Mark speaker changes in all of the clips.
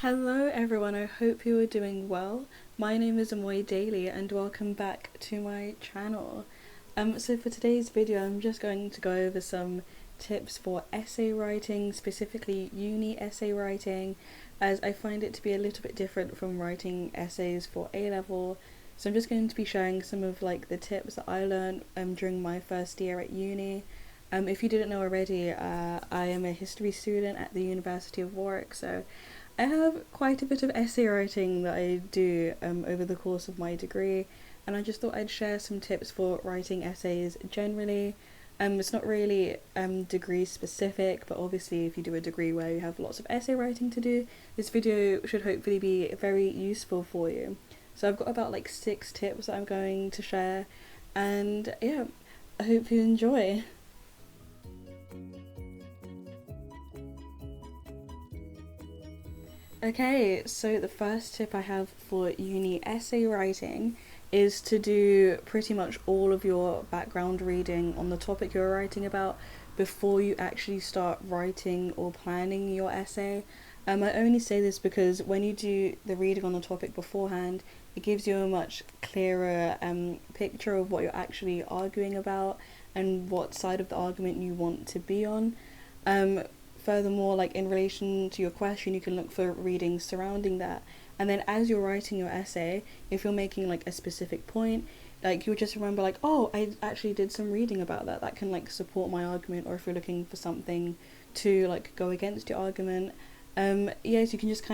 Speaker 1: Hello everyone, I hope you are doing well. My name is Amoy Daily and welcome back to my channel. So for today's video I'm just going to go over some tips for essay writing, specifically uni essay writing, as I find it to be a little bit different from writing essays for A-level. So I'm just going to be sharing some of the tips that I learned during my first year at uni. If you didn't know already, I am a history student at the University of Warwick, so I have quite a bit of essay writing that I do over the course of my degree, and I just thought I'd share some tips for writing essays generally. It's not really degree specific, but obviously if you do a degree where you have lots of essay writing to do, this video should hopefully be very useful for you. So I've got about 6 tips that I'm going to share, and yeah, I hope you enjoy. Okay, so the first tip I have for uni essay writing is to do pretty much all of your background reading on the topic you're writing about before you actually start writing or planning your essay. I only say this because when you do the reading on the topic beforehand, it gives you a much clearer picture of what you're actually arguing about and what side of the argument you want to be on. Um, Furthermore, in relation to your question, you can look for readings surrounding that. And then as you're writing your essay, if you're making a specific point, you'll just remember oh, I actually did some reading about that. That can support my argument, or if you're looking for something to go against your argument. Yes, you can just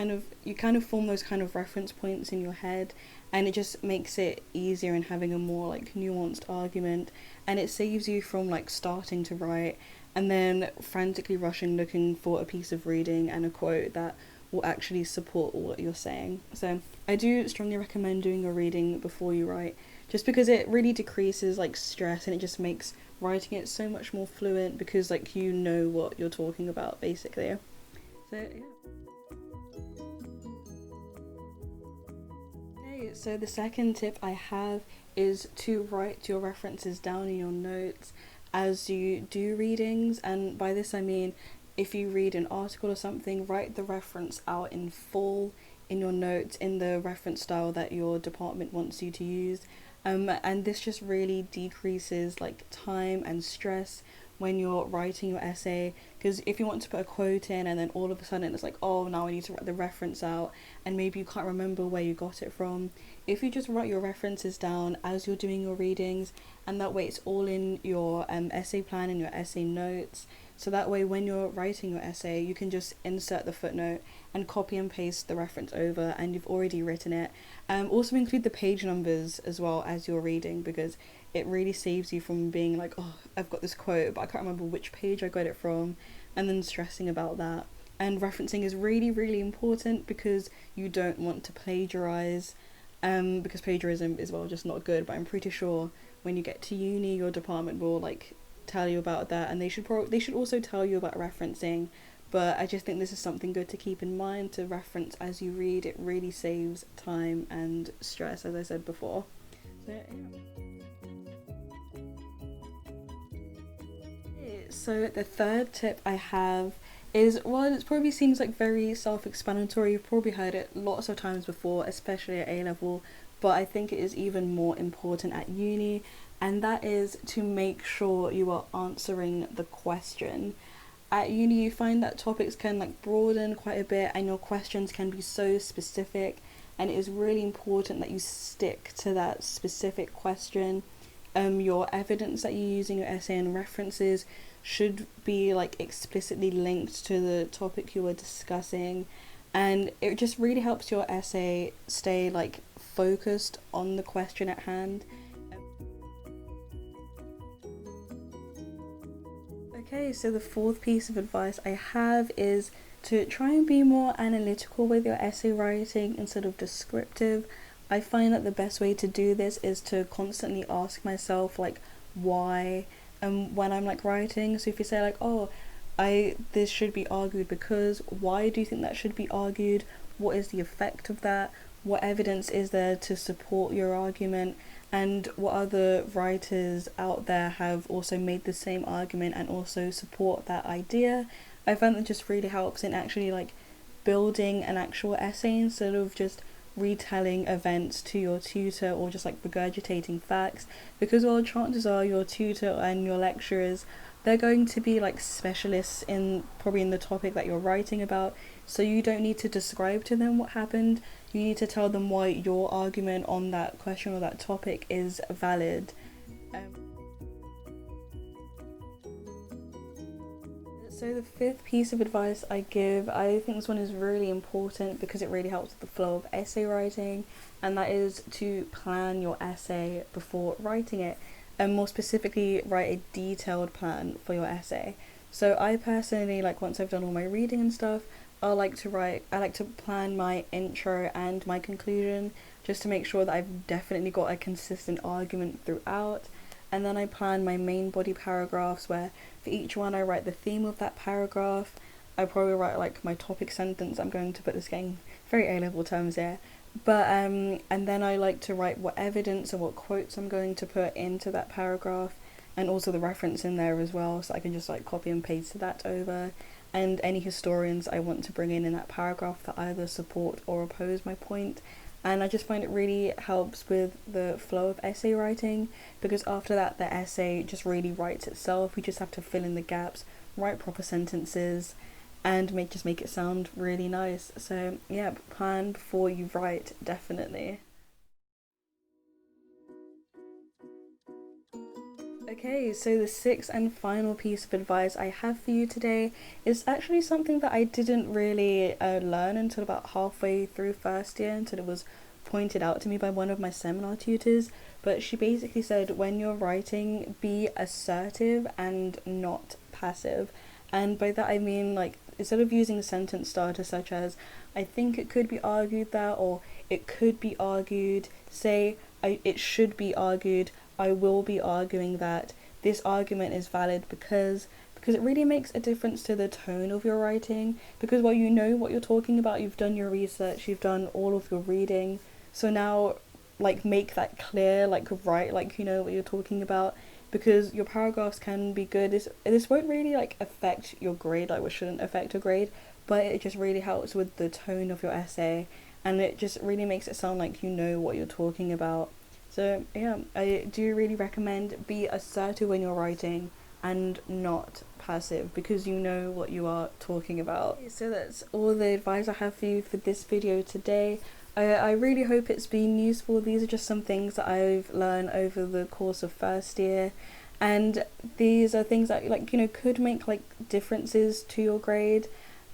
Speaker 1: you form those kind of reference points in your head, and it just makes it easier in having a more nuanced argument, and it saves you from starting to write and then frantically rushing looking for a piece of reading and a quote that will actually support what you're saying. So I do strongly recommend doing a reading before you write, just because it really decreases stress, and it just makes writing it so much more fluent because you know what you're talking about basically. So yeah. Okay, so the second tip I have is to write your references down in your notes as you do readings, and by this I mean if you read an article or something, write the reference out in full in your notes in the reference style that your department wants you to use. And this just really decreases time and stress when you're writing your essay, because if you want to put a quote in and then all of a sudden it's oh, now I need to write the reference out, and maybe you can't remember where you got it from, if you just write your references down as you're doing your readings, and that way it's all in your essay plan and your essay notes, so that way when you're writing your essay you can just insert the footnote and copy and paste the reference over and you've already written it. Also include the page numbers as well as you're reading, because it really saves you from being oh, I've got this quote but I can't remember which page I got it from, and then stressing about that. And referencing is really, really important because you don't want to plagiarize, because plagiarism is just not good. But I'm pretty sure when you get to uni your department will tell you about that, and they should also tell you about referencing. But I just think this is something good to keep in mind, to reference as you read. It really saves time and stress, as I said before. So yeah. So the third tip I have is, well, it probably seems very self-explanatory. You've probably heard it lots of times before, especially at A-level, but I think it is even more important at uni, and that is to make sure you are answering the question. At uni you find that topics can broaden quite a bit, and your questions can be so specific, and it is really important that you stick to that specific question. Your evidence that you use in your essay and references should be explicitly linked to the topic you are discussing, and it just really helps your essay stay focused on the question at hand. Okay, so the fourth piece of advice I have is to try and be more analytical with your essay writing instead of descriptive. I find that the best way to do this is to constantly ask myself why when I'm writing. So if you say oh, this should be argued because, why do you think that should be argued? What is the effect of that? What evidence is there to support your argument? And what other writers out there have also made the same argument and also support that idea? I find that just really helps in actually building an actual essay instead of just retelling events to your tutor or just like regurgitating facts, because well, chances are your tutor and your lecturers, they're going to be like specialists in probably in the topic that you're writing about, so you don't need to describe to them what happened. You need to tell them why your argument on that question or that topic is valid. So the fifth piece of advice I give, I think this one is really important because it really helps with the flow of essay writing, and that is to plan your essay before writing it, and more specifically write a detailed plan for your essay. So I personally, like, once I've done all my reading and stuff, I like to plan my intro and my conclusion, just to make sure that I've definitely got a consistent argument throughout. And then I plan my main body paragraphs, where for each one I write the theme of that paragraph. I probably write like my topic sentence. I'm going to put this getting very A-level terms here. But and then I like to write what evidence or what quotes I'm going to put into that paragraph, and also the reference in there as well, so I can just like copy and paste that over, and any historians I want to bring in that paragraph that either support or oppose my point. And I just find it really helps with the flow of essay writing, because after that the essay just really writes itself. We just have to fill in the gaps, write proper sentences, and make it sound really nice. So yeah, plan before you write, definitely. Okay, so the sixth and final piece of advice I have for you today is actually something that I didn't really learn until about halfway through first year, until it was pointed out to me by one of my seminar tutors. But she basically said, when you're writing, be assertive and not passive. And by that I mean, like, instead of using sentence starters such as "I think it could be argued that," or "it could be argued," say "it should be argued," "I will be arguing that," "this argument is valid because it really makes a difference to the tone of your writing, because while you know what you're talking about, you've done your research, you've done all of your reading, so now like make that clear, like write like you know what you're talking about, because your paragraphs can be good. This won't really like affect your grade, like, it shouldn't affect your grade, but it just really helps with the tone of your essay, and it just really makes it sound like you know what you're talking about. So yeah, I do really recommend be assertive when you're writing and not passive, because you know what you are talking about. So that's all the advice I have for you for this video today. I really hope it's been useful. These are just some things that I've learned over the course of first year, and these are things that, like, you know, could make like differences to your grade.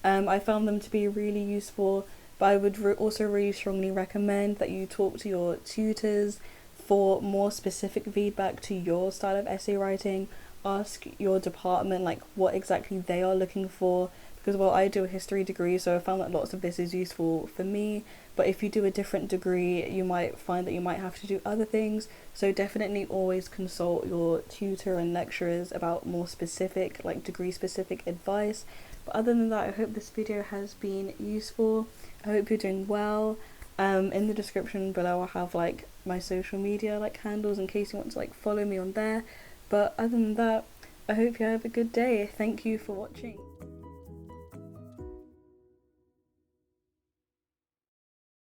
Speaker 1: I found them to be really useful, but I would also really strongly recommend that you talk to your tutors for more specific feedback to your style of essay writing. Ask your department like what exactly they are looking for, because well, I do a history degree, so I found that lots of this is useful for me, but if you do a different degree you might find that you might have to do other things. So definitely always consult your tutor and lecturers about more specific, like degree specific advice. But other than that, I hope this video has been useful. I hope you're doing well. In the description below I'll have like my social media like handles in case you want to like follow me on there. But other than that, I hope you have a good day. Thank you for watching.